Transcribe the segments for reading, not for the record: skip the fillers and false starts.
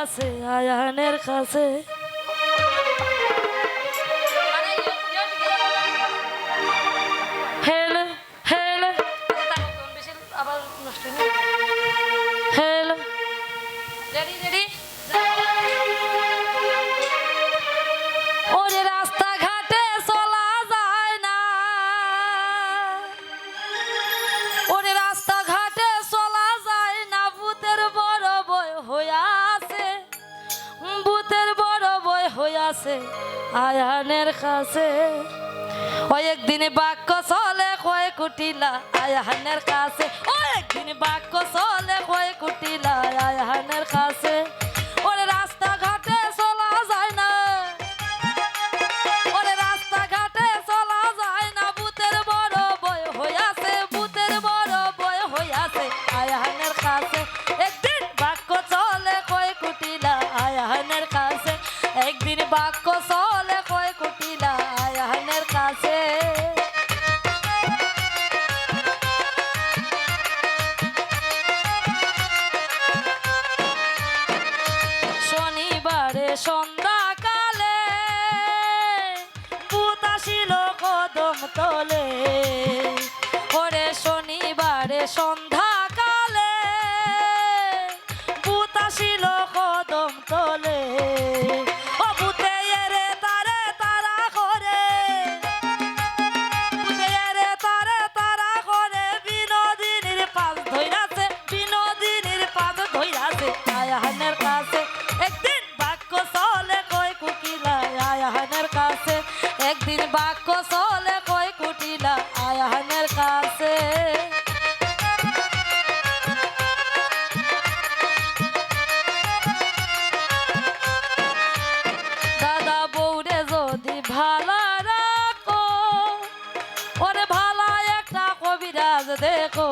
আছে আয়ানের কাছে। হেলো হেলো আবার নষ্ট হেলো রেডি রেডি। ওরে রাস্তাঘাটে চলা যায় না, ওরে রাস্তাঘাটে চলা যায় না, ভূতের বড় ভয় হইয়াছে, ভূতের বড় ভয় হইয়াছে আয়ানের কাছে। ও একদিন বাক্য চলে কয় কুটিলা আয়ানের কাছে, ও একদিন বাক্য চলে কয় কুটিলা আয়ানের কাছে। ওরে রাস্তাঘাটে চলা যায় না, ওরে রাস্তাঘাটে চলা যায় না, ভূতের বড় ভয় হইয়াছে, ভূতের বড় ভয় হইয়াছে আয়ানের কাছে। একদিন বাক্য চলে কয় কুটিলা আয়ানের কাছে, একদিন বাক্য চলে কয় কুটিলা আয়ানের কাছে। শনিবারে সন্ধ্যাকালে ভূত আসিল কদম তলে, ওরে শনিবারে সন্ধ্যাকালে ভূত আসিল কদম তলে। ও ভূতে এরে তারে তারা করে, ভূতে এরে তারে তারা করে, বিনোদিনীর পাশ ধইরাছে, বিনোদিনীর পাশ ধইরাছে আয়ানের কাছে। একদিন বাক্য চলে কয় কুটিলা আয়ানের কাছে, একদিন বাক্য চলে কয় কুটিলা আয়ানের কাছে। দাদা বউরে যদি ভালা রাখো, ওরে ভালা একটা কবিরাজ দেখো,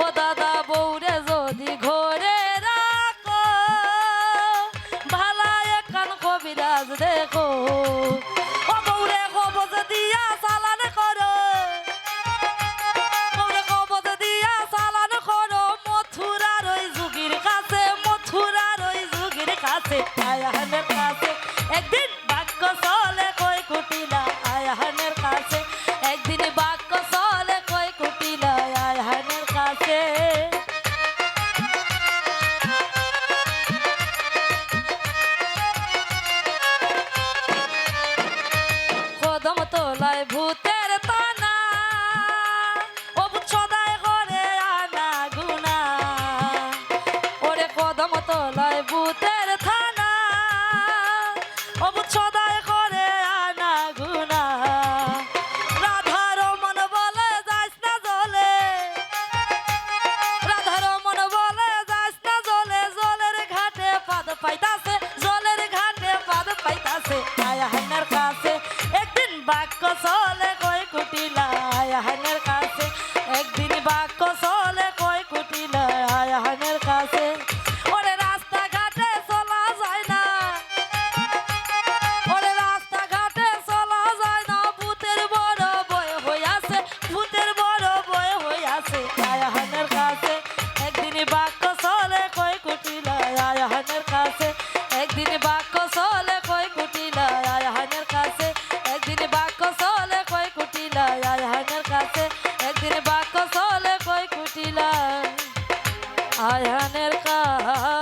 ও দাদা বউরে যদি ঘরে রাখো, ভালা একখান কবিরাজ দেখো। ও বউরে কবজ দিয়া চালান করো, বউরে কবজ দিয়া চালান করো, মথুরার ওই যুগির কাছে, মথুরার ওই যুগির কাছে আয়ানের কাছে। একদিন বাক্য চলে কয় কুটিলা আয়ানের কাছে, একদিন বাক্য চলে কয় কুটিলা আয়ানের কাছে। কদম তোলায় ভূতের তানা, ও ভূত সদাই করে আনা গুনা, ওরে কদম তোলায় ভূতের থানা, ও ভূত সদাই করে আনা গুনা। রাধার মন বলে যাইস না জলে, রাধার মন বলে যাইস না জলে, জলের ঘাটে পাদ পাইতাছে, জলের ঘাটে পাদ পাইতাছে আয়ানের কাছে। একদিন বাক্য চলে কয় কুটিলা আয়ানের কাছে, একদিন বাক্য চলে কয় কুটিলা আয়ানের কাছে। ওরে রাস্তাঘাটে চলা যায় না, ওরে রাস্তাঘাটে চলা যায় না, ভূতের বড় ভয় হইয়াছে, ভূতের বড় ভয় হইয়াছে আয়ানের কাছে। একদিন বাক্য চলে কয় কুটিলা আয়ানের কাছে, একদিন বাক্য চলে কয় কুটিলা আয়ানের কাছে, একদিন বাক্য চলে কয় কুটিলা আয়ানের কাছে, একদিন বাক্য চলে কয় কুটিলা আয়ানের কাছে।